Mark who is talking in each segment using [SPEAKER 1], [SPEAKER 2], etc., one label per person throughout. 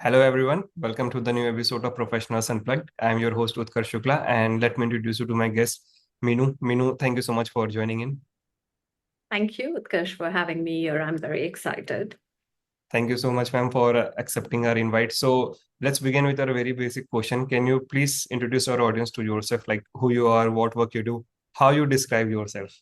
[SPEAKER 1] Hello, everyone. Welcome to the new episode of Professionals Unplugged. I am your host, Utkarsh Shukla, and let me introduce you to my guest, Meenu. Meenu, thank you so much for joining in.
[SPEAKER 2] Thank you, Utkarsh, for having me here. I'm very excited.
[SPEAKER 1] Thank you so much, ma'am, for accepting our invite. So, let's begin with a very basic question. Can you please introduce our audience to yourself, like who you are, what work you do, how you describe yourself?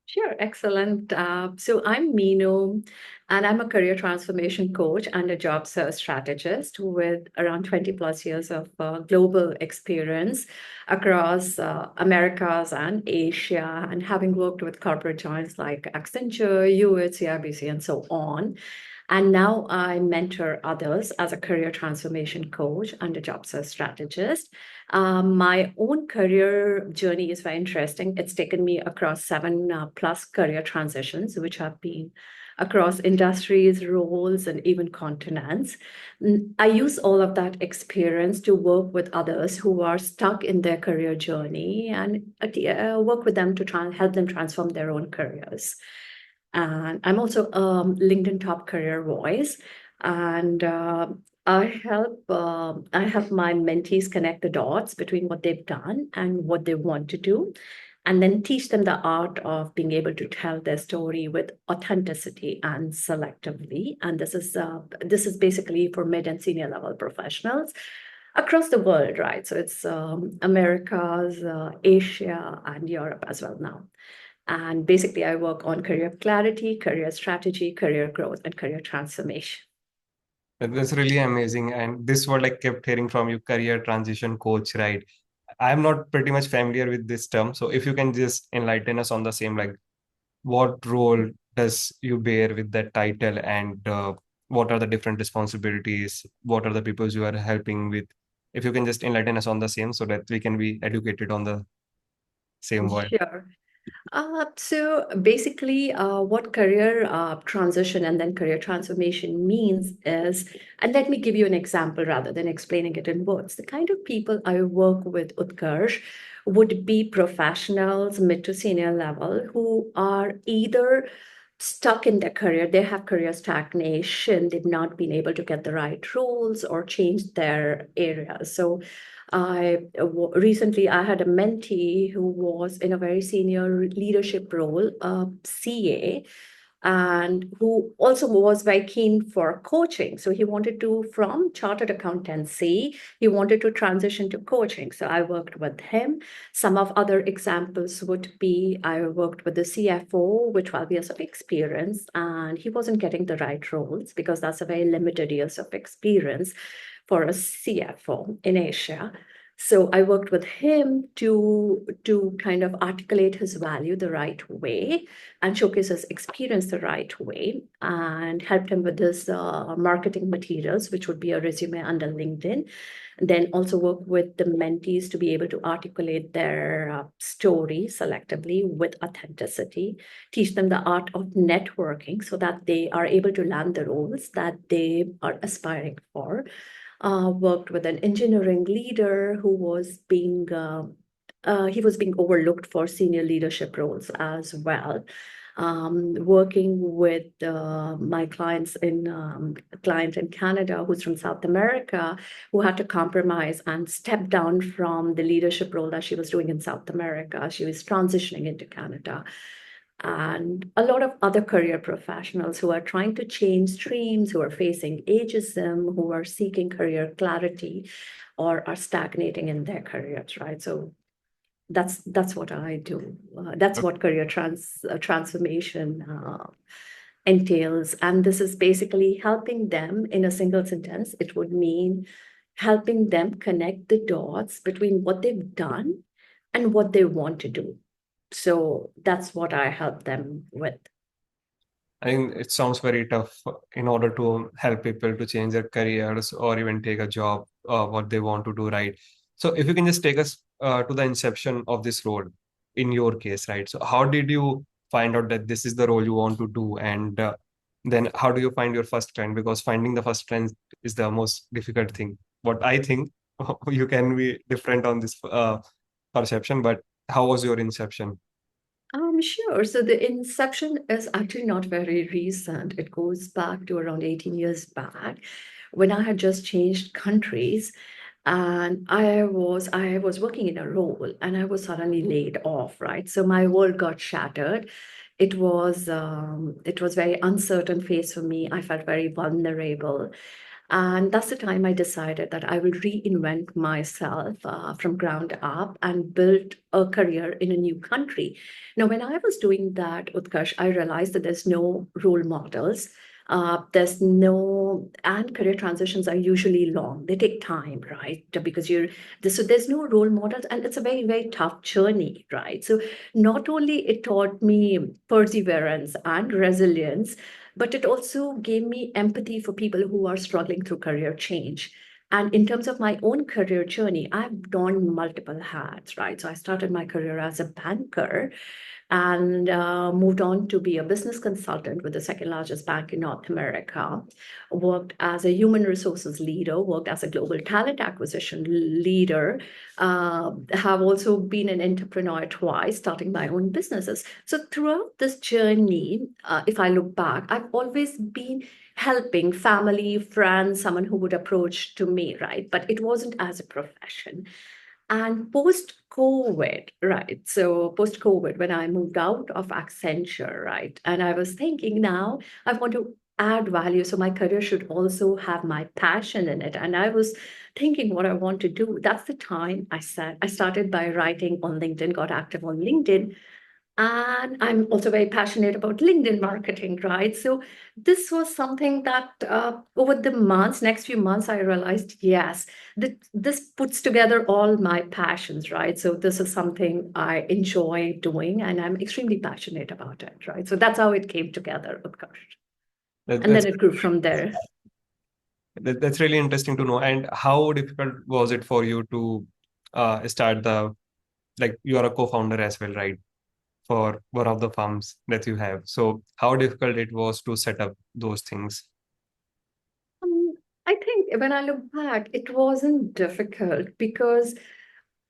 [SPEAKER 2] Sure, excellent. So I'm Meenu, and I'm a career transformation coach and a job search strategist with around 20 plus years of global experience across Americas and Asia, and having worked with corporate giants like Accenture, UH, CIBC, and so on. And now I mentor others as a career transformation coach and a job search strategist. My own career journey is very interesting. It's taken me across seven plus career transitions, which have been across industries, roles, and even continents. I use all of that experience to work with others who are stuck in their career journey and work with them to try and help them transform their own careers. And I'm also a LinkedIn top career voice. And I have my mentees connect the dots between what they've done and what they want to do, and then teach them the art of being able to tell their story with authenticity and selectively. And this is basically for mid and senior level professionals across the world, right? So it's Americas, Asia, and Europe as well now. And basically, I work on career clarity, career strategy, career growth, and career transformation.
[SPEAKER 1] That's really amazing. And this word I kept hearing from you, career transition coach, right? I'm not pretty much familiar with this term. So if you can just enlighten us on the same, like what role does you bear with that title, and what are the different responsibilities, what are the people you are helping with? If you can just enlighten us on the same so that we can be educated on the same word.
[SPEAKER 2] Sure. So basically, what career transition and then career transformation means is, and let me give you an example rather than explaining it in words. The kind of people I work with, Utkarsh, would be professionals, mid to senior level, who are either stuck in their career, they have career stagnation, they've not been able to get the right roles or change their areas. So recently I had a mentee who was in a very senior leadership role, CA, and who also was very keen for coaching. So he wanted to, from chartered accountancy, he wanted to transition to coaching. So I worked with him. Some of other examples would be I worked with the CFO with 12 years of experience, and he wasn't getting the right roles because that's a very limited years of experience for a CFO in Asia. So I worked with him to kind of articulate his value the right way and showcase his experience the right way, and helped him with his marketing materials, which would be a resume under LinkedIn. Then also work with the mentees to be able to articulate their story selectively with authenticity, teach them the art of networking so that they are able to land the roles that they are aspiring for. Worked with an engineering leader who was being he was being overlooked for senior leadership roles as well. Working with my client in Canada who's from South America, who had to compromise and step down from the leadership role that she was doing in South America. She was transitioning into Canada, and a lot of other career professionals who are trying to change streams, who are facing ageism, who are seeking career clarity or are stagnating in their careers, right? So that's what I do. That's what career transformation entails. And this is basically helping them in a single sentence. It would mean helping them connect the dots between what they've done and what they want to do. So that's what I help them with.
[SPEAKER 1] I think it sounds very tough in order to help people to change their careers or even take a job, what they want to do, right? So if you can just take us to the inception of this role in your case, right? So how did you find out that this is the role you want to do? And then how do you find your first client? Because finding the first client is the most difficult thing. What I think, you can be different on this perception, but how was your inception?
[SPEAKER 2] Sure. So the inception is actually not very recent. It goes back to around 18 years back when I had just changed countries, and I was working in a role, and I was suddenly laid off, right? So my world got shattered. It was very uncertain phase for me. I felt very vulnerable. And that's the time I decided that I will reinvent myself from ground up and build a career in a new country. Now, when I was doing that, Utkarsh, I realized that there's no role models. There's no, and career transitions are usually long. They take time, right? Because so there's no role models, and it's a very, very tough journey, right? So not only it taught me perseverance and resilience, but it also gave me empathy for people who are struggling through career change. And in terms of my own career journey, I've done multiple hats, right? So I started my career as a banker and moved on to be a business consultant with the second largest bank in North America. Worked as a human resources leader, worked as a global talent acquisition leader, have also been an entrepreneur twice, starting my own businesses. So throughout this journey, if I look back, I've always been helping family, friends, someone who would approach to me, right? But it wasn't as a profession. And post COVID, right? So post COVID, when I moved out of Accenture, right? And I was thinking now I want to add value. So my career should also have my passion in it. And I was thinking what I want to do. That's the time I started by writing on LinkedIn, got active on LinkedIn, and I'm also very passionate about LinkedIn marketing, right? So this was something that over the next few months, I realized, yes, that this puts together all my passions, right? So this is something I enjoy doing, and I'm extremely passionate about it, right? So that's how it came together, Utkarsh.
[SPEAKER 1] That,
[SPEAKER 2] And then
[SPEAKER 1] that's
[SPEAKER 2] it grew from there.
[SPEAKER 1] that's really interesting to know. And how difficult was it for you to start the, like, you are a co-founder as well, right? For one of the farms that you have. So how difficult it was to set up those things?
[SPEAKER 2] Um, I think when I look back, it wasn't difficult because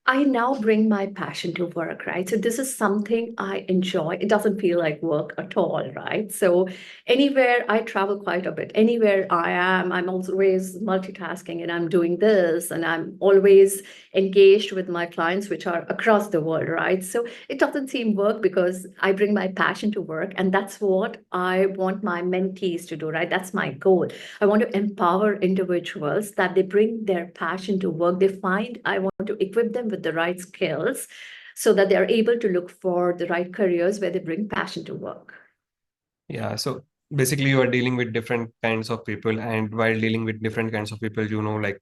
[SPEAKER 2] I now bring my passion to work, right? So this is something I enjoy. It doesn't feel like work at all, right? So anywhere I travel quite a bit, anywhere I am, I'm always multitasking and I'm doing this and I'm always engaged with my clients, which are across the world, right? So it doesn't seem work because I bring my passion to work. And that's what I want my mentees to do, right? That's my goal. I want to empower individuals that they bring their passion to work. They find I want to equip them with the right skills so that they are able to look for the right careers where they bring passion to work.
[SPEAKER 1] Yeah, so basically you are dealing with different kinds of people, and while dealing with different kinds of people, like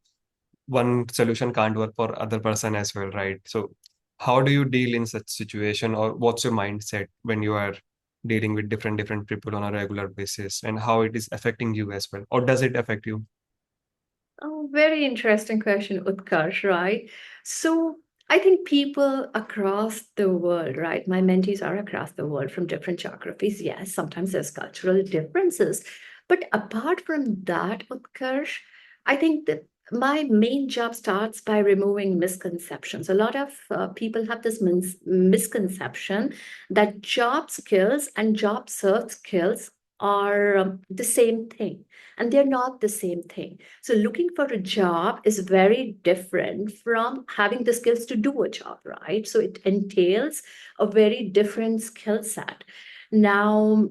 [SPEAKER 1] one solution can't work for other person as well, right? So how do you deal in such situation, or what's your mindset when you are dealing with different people on a regular basis, and how it is affecting you as well, or does it affect you?
[SPEAKER 2] Oh, very interesting question, Utkarsh, right? So I think people across the world, right? My mentees are across the world from different geographies. Yes, sometimes there's cultural differences. But apart from that, Utkarsh, I think that my main job starts by removing misconceptions. A lot of people have this misconception that job skills and job search skills are the same thing, and they're not the same thing. So looking for a job is very different from having the skills to do a job, right? So it entails a very different skill set. Now,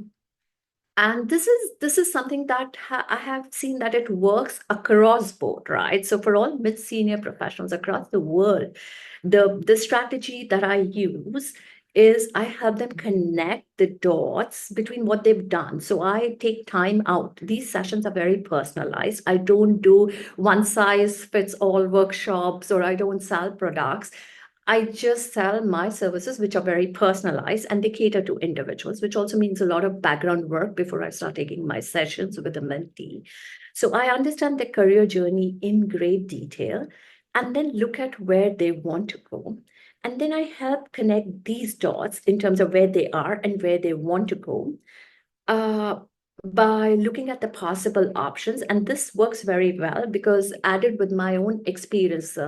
[SPEAKER 2] and this is something that I have seen that it works across board, right? So for all mid senior professionals across the world, the strategy that I use is I help them connect the dots between what they've done. So I take time out. These sessions are very personalized. I don't do one size fits all workshops, or I don't sell products. I just sell my services, which are very personalized and they cater to individuals, which also means a lot of background work before I start taking my sessions with a mentee. So I understand their career journey in great detail and then look at where they want to go. And then I help connect these dots in terms of where they are and where they want to go, uh, by looking at the possible options. And this works very well because added with my own experience,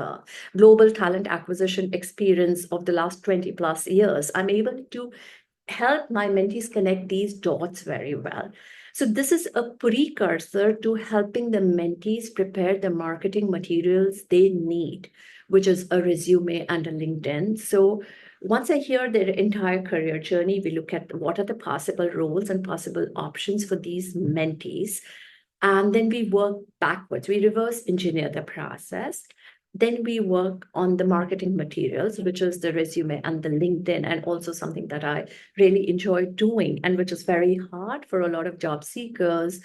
[SPEAKER 2] global talent acquisition experience of the last 20 plus years, I'm able to help my mentees connect these dots very well. So this is a precursor to helping the mentees prepare the marketing materials they need, which is a resume and a LinkedIn. So once I hear their entire career journey, we look at what are the possible roles and possible options for these mentees. And then we work backwards. We reverse engineer the process. Then we work on the marketing materials, which is the resume and the LinkedIn, and also something that I really enjoy doing and which is very hard for a lot of job seekers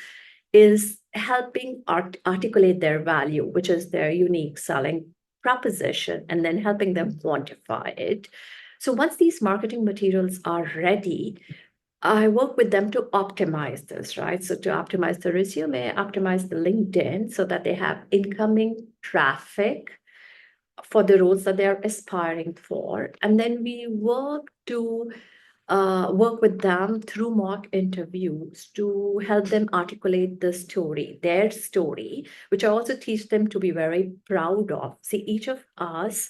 [SPEAKER 2] is helping articulate their value, which is their unique selling proposition, and then helping them quantify it. So once these marketing materials are ready, I work with them to optimize this, right? So to optimize the resume, optimize the LinkedIn so that they have incoming traffic for the roles that they're aspiring for. And then we work with them through mock interviews to help them articulate the story, their story, which I also teach them to be very proud of. See, each of us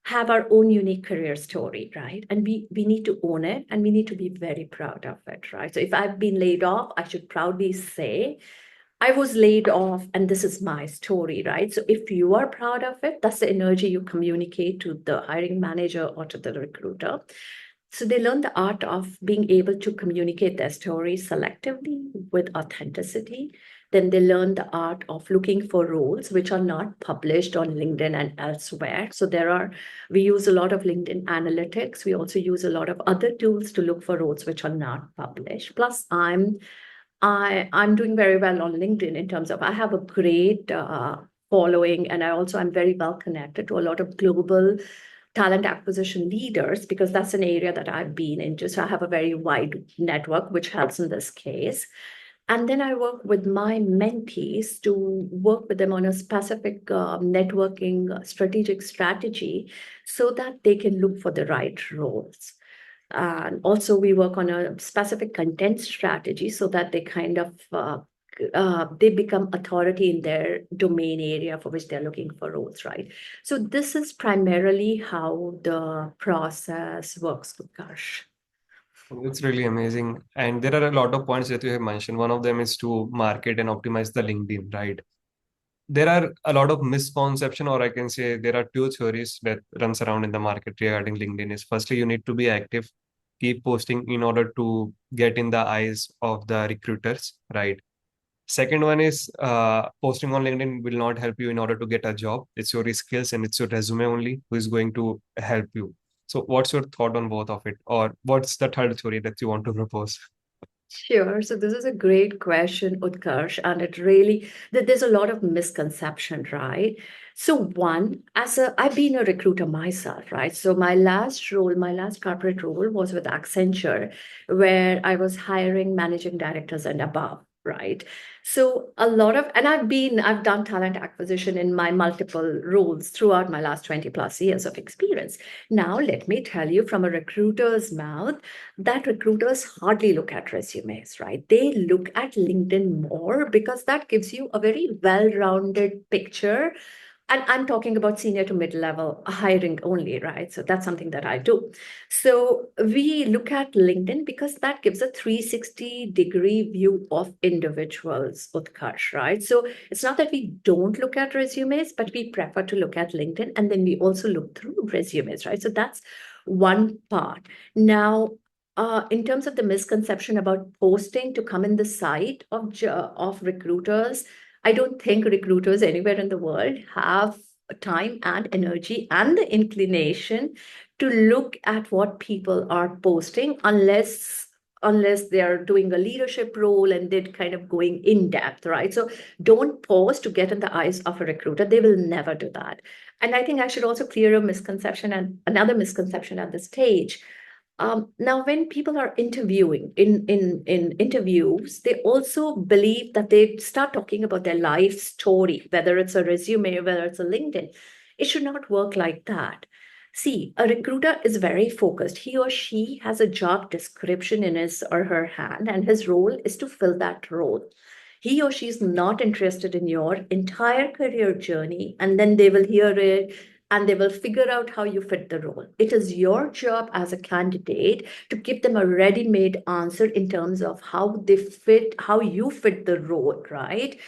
[SPEAKER 2] have our own unique career story, right? And we need to own it and we need to be very proud of it, right? So if I've been laid off, I should proudly say, I was laid off and this is my story, right? So if you are proud of it, that's the energy you communicate to the hiring manager or to the recruiter. So they learn the art of being able to communicate their story selectively with authenticity. Then they learn the art of looking for roles which are not published on LinkedIn and elsewhere. So we use a lot of LinkedIn analytics. We also use a lot of other tools to look for roles which are not published. Plus, I'm doing very well on LinkedIn in terms of I have a great following, and I'm very well connected to a lot of global talent acquisition leaders because that's an area that I've been into. So I have a very wide network, which helps in this case. And then I work with my mentees to work with them on a specific networking strategic strategy so that they can look for the right roles. And also, we work on a specific content strategy so that they they become authority in their domain area for which they're looking for roles, right? So this is primarily how the process works, Utkarsh.
[SPEAKER 1] It's really amazing. And there are a lot of points that you have mentioned. One of them is to market and optimize the LinkedIn, right? There are a lot of misconception, or I can say there are two theories that runs around in the market regarding LinkedIn. Is firstly, you need to be active, keep posting in order to get in the eyes of the recruiters, right? Second one is posting on LinkedIn will not help you in order to get a job. It's your skills and it's your resume only who is going to help you. So, what's your thought on both of it, or what's the third theory that you want to propose?
[SPEAKER 2] Sure. So this is a great question, Utkarsh, and it really there's a lot of misconception, right? So one, I've been a recruiter myself, right? So my last corporate role was with Accenture, where I was hiring managing directors and above, right? So I've done talent acquisition in my multiple roles throughout my last 20 plus years of experience. Now, let me tell you from a recruiter's mouth that recruiters hardly look at resumes, right? They look at LinkedIn more because that gives you a very well rounded picture. And I'm talking about senior to mid level hiring only, right? So that's something that I do. So we look at LinkedIn because that gives a 360-degree view of individuals, Utkarsh, right? So it's not that we don't look at resumes, but we prefer to look at LinkedIn and then we also look through resumes, right? So that's one part. Now, in terms of the misconception about posting to come in the sight of recruiters, I don't think recruiters anywhere in the world have time and energy and the inclination to look at what people are posting unless they're doing a leadership role and they're kind of going in depth, right? So don't post to get in the eyes of a recruiter. They will never do that. And I think I should also clear a misconception and another misconception at this stage. Now, when people are interviewing in interviews, they also believe that they start talking about their life story, whether it's a resume, whether it's a LinkedIn. It should not work like that. See, a recruiter is very focused. He or she has a job description in his or her hand, and his role is to fill that role. He or she is not interested in your entire career journey, and then they will hear it. and they will figure out how you fit the role. It is your job as a candidate to give them a ready-made answer in terms of how they fit, how you fit the role, right?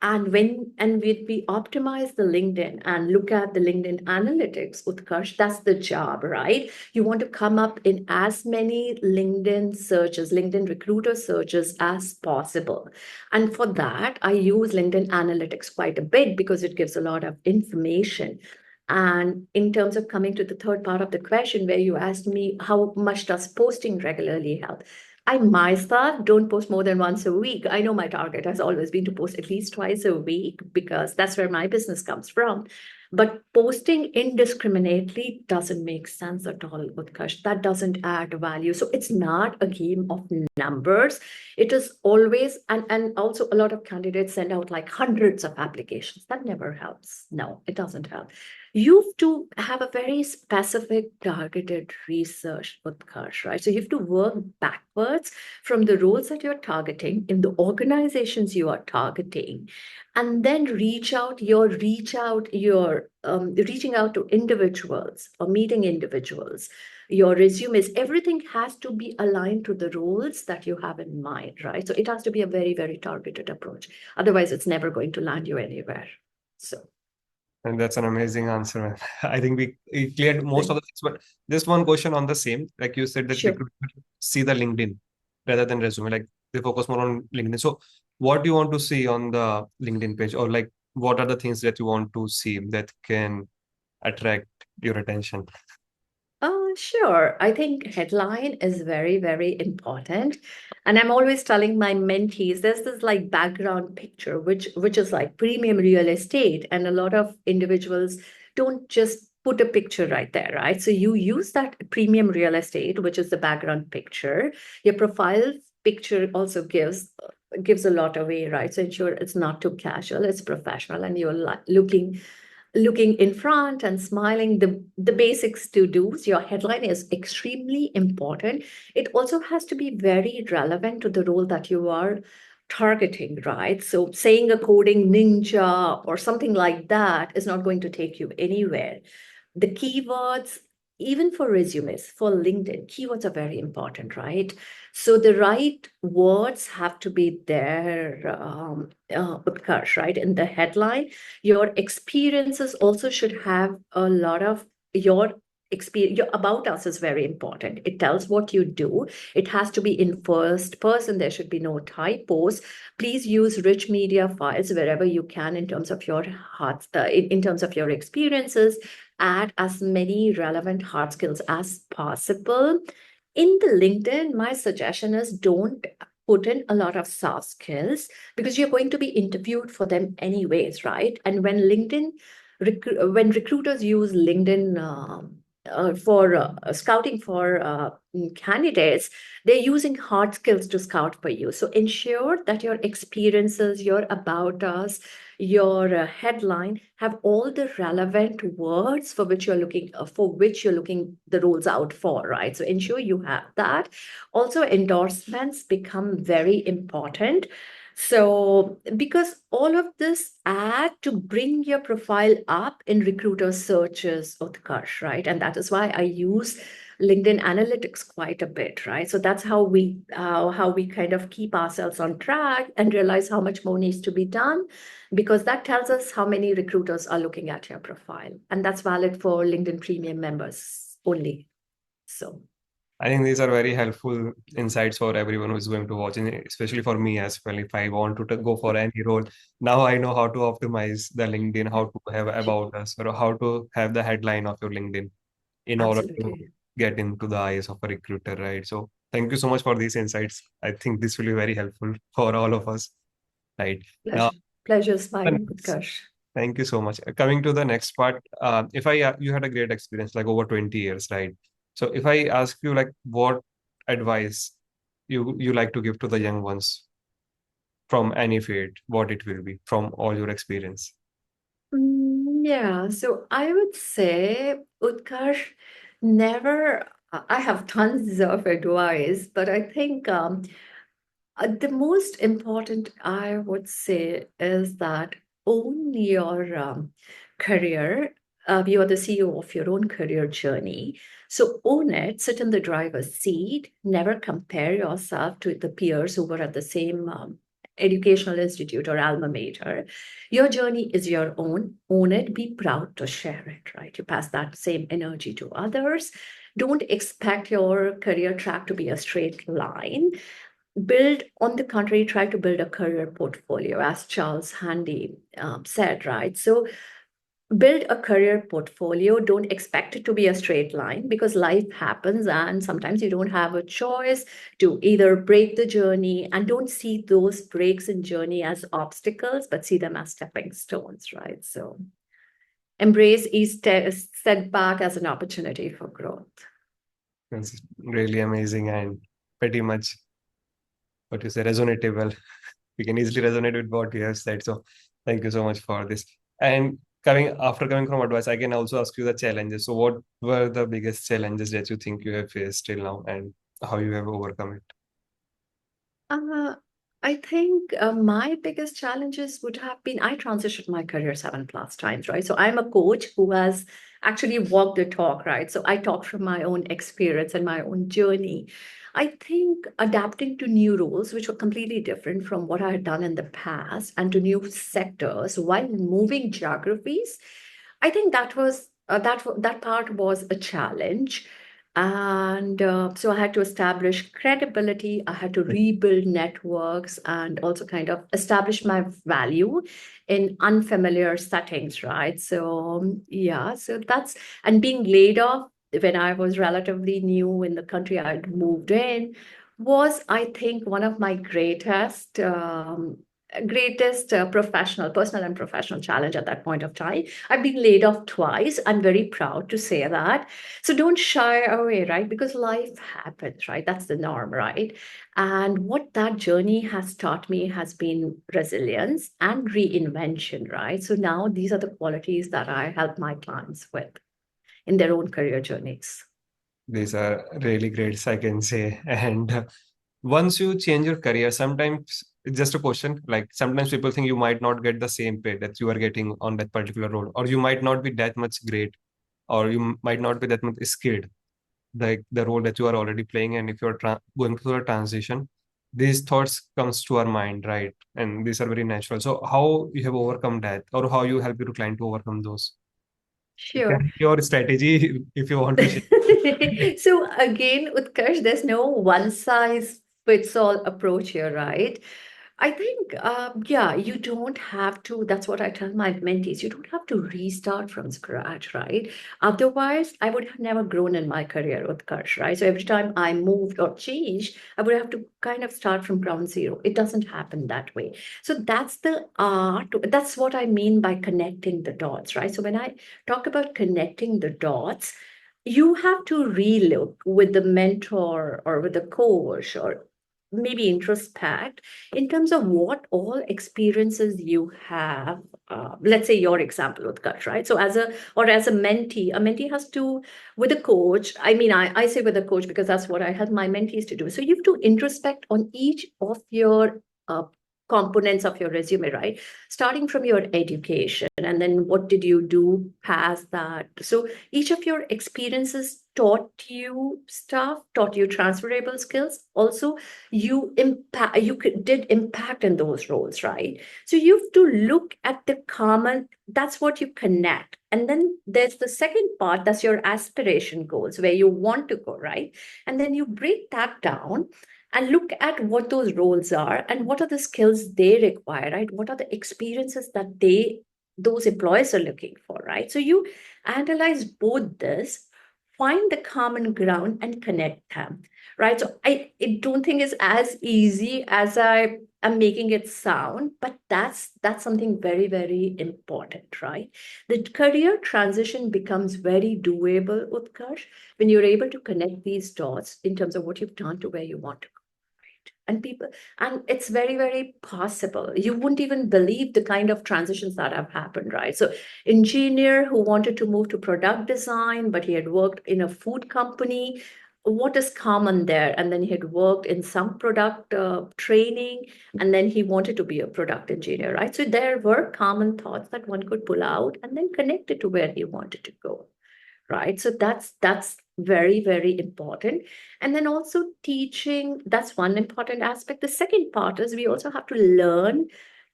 [SPEAKER 2] And when we optimize the LinkedIn and look at the LinkedIn analytics, Utkarsh, that's the job, right? You want to come up in as many LinkedIn searches, LinkedIn recruiter searches as possible. And for that, I use LinkedIn analytics quite a bit because it gives a lot of information. And in terms of coming to the third part of the question, where you asked me how much does posting regularly help? I myself don't post more than once a week. I know my target has always been to post at least twice a week because that's where my business comes from. But posting indiscriminately doesn't make sense at all, Utkarsh. That doesn't add value. So it's not a game of numbers. It is always, and also a lot of candidates send out like hundreds of applications. That never helps. No, it doesn't help. You have to have a very specific targeted research, Utkarsh, right? So you have to work backwards from the roles that you're targeting in the organizations you are targeting, and then reaching out to individuals or meeting individuals. Your resumes, everything has to be aligned to the roles that you have in mind, right? So it has to be a very, very targeted approach. Otherwise, it's never going to land you anywhere. So,
[SPEAKER 1] And that's an amazing answer, man. I think we cleared most of
[SPEAKER 2] thank-
[SPEAKER 1] the things, but just one question on the same. Like you said that
[SPEAKER 2] sure.
[SPEAKER 1] recruiters see the LinkedIn rather than resume. Like they focus more on LinkedIn. So what do you want to see on the LinkedIn page, or like what are the things that you want to see that can attract your attention?
[SPEAKER 2] Sure. I think headline is very, very important. And I'm always telling my mentees there's this like background picture, which is like premium real estate. And a lot of individuals don't just put a picture right there, right? So you use that premium real estate, which is the background picture. Your profile picture also gives a lot away, right? So ensure it's not too casual, it's professional, and you're looking in front and smiling, the basics to do's. Your headline is extremely important. It also has to be very relevant to the role that you are targeting, right? So saying a coding ninja or something like that is not going to take you anywhere. The keywords, even for resumes, for LinkedIn, keywords are very important, right? So the right words have to be there, Utkarsh, right? In the headline, your experiences also should have a lot of your experience. Your about us is very important. It tells what you do. It has to be in first person. There should be no typos. Please use rich media files wherever you can in terms of your hearts, in terms of your experiences. Add as many relevant hard skills as possible. In the LinkedIn, my suggestion is don't put in a lot of soft skills because you're going to be interviewed for them anyways, right? And when when recruiters use LinkedIn for scouting for candidates, they're using hard skills to scout for you. So ensure that your experiences, your about us, your headline have all the relevant words for which you're looking the roles out for, right? So ensure you have that. Also, endorsements become very important. So because all of this add to bring your profile up in recruiter searches, Utkarsh, right? And that is why I use LinkedIn analytics quite a bit, right? So that's how we kind of keep ourselves on track and realize how much more needs to be done, because that tells us how many recruiters are looking at your profile, and that's valid for LinkedIn Premium members only. So
[SPEAKER 1] I think these are very helpful insights for everyone who's going to watch, and especially for me as well. If I want to go for any role, now I know how to optimize the LinkedIn, how to have about us, or how to have the headline of your LinkedIn in order to
[SPEAKER 2] absolutely.
[SPEAKER 1] get into the eyes of a recruiter, right? So thank you so much for these insights. I think this will be very helpful for all of us, right? Now,
[SPEAKER 2] Pleasure's
[SPEAKER 1] the
[SPEAKER 2] mine,
[SPEAKER 1] next-
[SPEAKER 2] Utkarsh.
[SPEAKER 1] thank you so much. Coming to the next part, if you had a great experience, like over 20 years, right? So if I ask you like what advice you like to give to the young ones from any field, what it will be from all your experience.
[SPEAKER 2] Yeah, so I would say, Utkarsh, never, I have tons of advice, but I think the most important I would say is that own your career. You are the CEO of your own career journey. So own it, sit in the driver's seat, never compare yourself to the peers who were at the same educational institute or alma mater. Your journey is your own it, be proud to share it, right? You pass that same energy to others. Don't expect your career track to be a straight line. Build, on the contrary, try to build a career portfolio, as Charles Handy said, right? So build a career portfolio. Don't expect it to be a straight line, because life happens and sometimes you don't have a choice to either break the journey. And don't see those breaks in journey as obstacles, but see them as stepping stones, right? So embrace each setback as an opportunity for growth.
[SPEAKER 1] It's really amazing and pretty much what you say resonated well. We can easily resonate with what you have said. So thank you so much for this. And coming from advice, I can also ask you the challenges. So what were the biggest challenges that you think you have faced till now and how you have overcome it?
[SPEAKER 2] Uh, I think my biggest challenges would have been I transitioned my career 7+ times, right? So I'm a coach who has actually walked the talk, right? So I talk from my own experience and my own journey. I think adapting to new roles, which were completely different from what I had done in the past, and to new sectors while moving geographies, I think that part was a challenge. And so I had to establish credibility. I had to rebuild networks and also kind of establish my value in unfamiliar settings, right? So, yeah, so that's, and being laid off when I was relatively new in the country I'd moved in was, I think, one of my greatest personal and professional challenge at that point of time. I've been laid off twice. I'm very proud to say that. So don't shy away, right? Because life happens, right? That's the norm, right? And what that journey has taught me has been resilience and reinvention, right? So now these are the qualities that I help my clients with in their own career journeys.
[SPEAKER 1] These are really great, I can say. And once you change your career, sometimes it's just a question. Like sometimes people think you might not get the same pay that you are getting on that particular role, or you might not be that much great, or you might not be that much skilled, like the role that you are already playing. And if you're going through a transition, these thoughts comes to our mind, right? And these are very natural. So how you have overcome that, or how you help your client to overcome those? It can
[SPEAKER 2] Sure.
[SPEAKER 1] be your strategy if you want to share.
[SPEAKER 2] So again, Utkarsh, there's no one size fits all approach here, right? I think, yeah, you don't have to. That's what I tell my mentees. You don't have to restart from scratch, right? Otherwise, I would have never grown in my career, Utkarsh, right? So every time I moved or changed, I would have to kind of start from ground zero. It doesn't happen that way. So that's the art. That's what I mean by connecting the dots, right? So when I talk about connecting the dots, you have to relook with the mentor or with the coach or maybe introspect in terms of what all experiences you have. Let's say your example with Utkarsh, right? So as a mentee, a mentee has to, with a coach, I mean, I say with a coach because that's what I help my mentees to do. So you have to introspect on each of your components of your resume, right? Starting from your education, and then what did you do past that? So each of your experiences taught you stuff, taught you transferable skills. Also, did impact in those roles, right? So you have to look at the common, that's what you connect. And then there's the second part, that's your aspiration goals, where you want to go, right? And then you break that down and look at what those roles are and what are the skills they require, right? What are the experiences that those employers are looking for, right? So you analyze both this, find the common ground and connect them, right? So I don't think it's as easy as I am making it sound, but that's something very, very important, right? The career transition becomes very doable, Utkarsh, when you're able to connect these dots in terms of what you've done to where you want to go. And people, and it's very, very possible. You wouldn't even believe the kind of transitions that have happened, right? So engineer who wanted to move to product design, but he had worked in a food company, what is common there. And then he had worked in some product training, and then he wanted to be a product engineer, right? So there were common thoughts that one could pull out and then connect it to where he wanted to go, right? So that's very, very important. And then also teaching, that's one important aspect. The second part is we also have to learn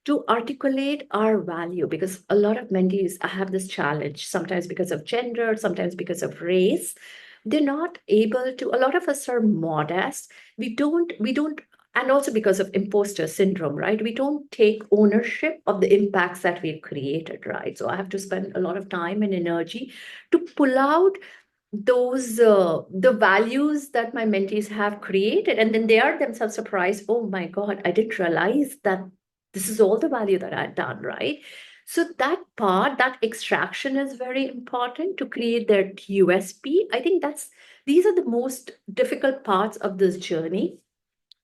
[SPEAKER 2] to articulate our value, because a lot of mentees have this challenge, sometimes because of gender, sometimes because of race. They're not able to, a lot of us are modest. We don't and also because of imposter syndrome, right? We don't take ownership of the impacts that we've created, right? So I have to spend a lot of time and energy to pull out those the values that my mentees have created, and then they are themselves surprised, oh my god, I didn't realize that this is all the value that I've done, right? So that part, that extraction is very important to create their USP. I think that's these are the most difficult parts of this journey.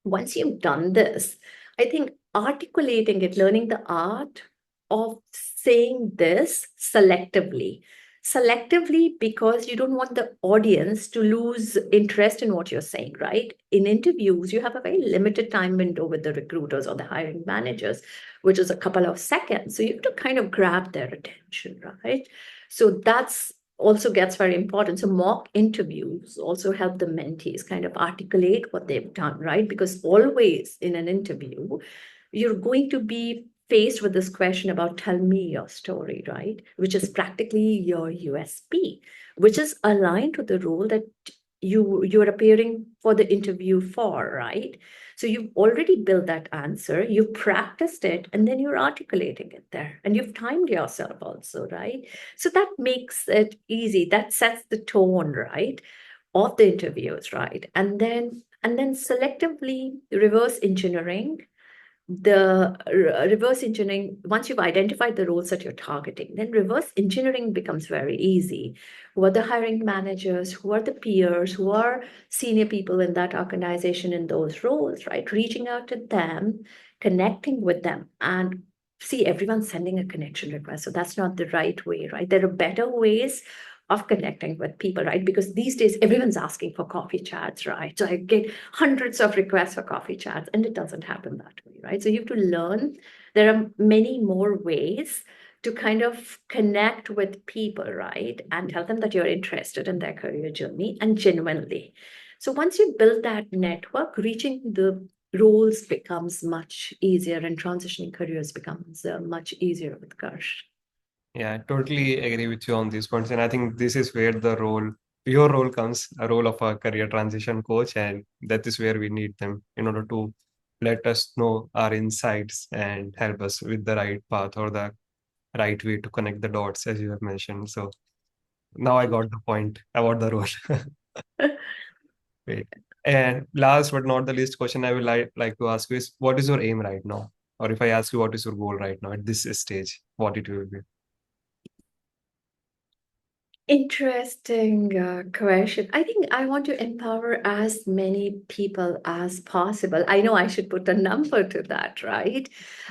[SPEAKER 2] Once you've done this, I think articulating it, learning the art of saying this selectively. Selectively, because you don't want the audience to lose interest in what you're saying, right? In interviews, you have a very limited time window with the recruiters or the hiring managers, which is a couple of seconds. So you have to kind of grab their attention, right? So that's also gets very important. So mock interviews also help the mentees kind of articulate what they've done, right? Because always in an interview, you're going to be faced with this question about tell me your story, right? Which is practically your USP, which is aligned to the role that you're appearing for the interview for, right? So you've already built that answer, you've practiced it, and then you're articulating it there, and you've timed yourself also, right? So that makes it easy. That sets the tone, right, of the interviews, right? And then selectively reverse engineering the reverse engineering. Once you've identified the roles that you're targeting, then reverse engineering becomes very easy. Who are the hiring managers, who are the peers, who are senior people in that organization in those roles, right? Reaching out to them, connecting with them, and see, everyone's sending a connection request, so that's not the right way, right? There are better ways of connecting with people, right? Because these days everyone's asking for coffee chats, right? So I get hundreds of requests for coffee chats, and it doesn't happen that way, right? So you have to learn. There are many more ways to kind of connect with people, right? And tell them that you're interested in their career journey and genuinely. So once you build that network, reaching the roles becomes much easier, and transitioning careers becomes much easier with Karsh.
[SPEAKER 1] Yeah, I totally agree with you on these points. And I think this is where your role comes, a role of a career transition coach. And that is where we need them in order to let us know our insights and help us with the right path or the right way to connect the dots, as you have mentioned. So now I got the point about the role. Great. And last but not the least question I would like to ask you is, what is your aim right now? Or if I ask you what is your goal right now at this stage, what it will be?
[SPEAKER 2] Interesting question. I think I want to empower as many people as possible. I know I should put a number to that, right?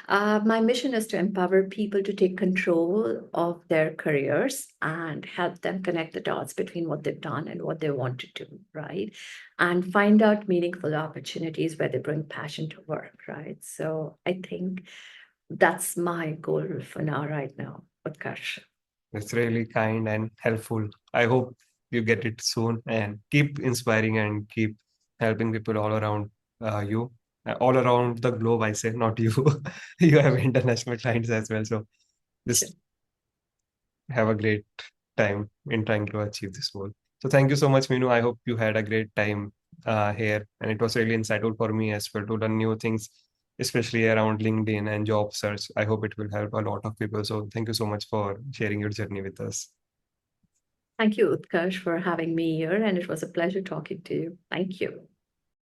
[SPEAKER 2] My mission is to empower people to take control of their careers and help them connect the dots between what they've done and what they want to do, right? And find out meaningful opportunities where they bring passion to work, right? So I think that's my goal for now, right now, Utkarsh.
[SPEAKER 1] It's really kind and helpful. I hope you get it soon and keep inspiring and keep helping people all around you, all around the globe, I say, not you. You have international clients as well. So just have a great time in trying to achieve this goal. So thank you so much, Meenu. I hope you had a great time here. And it was really insightful for me as well to learn new things, especially around LinkedIn and job search. I hope it will help a lot of people. So thank you so much for sharing your journey with us.
[SPEAKER 2] Thank you, Utkarsh, for having me here, and it was a pleasure talking to you. Thank you.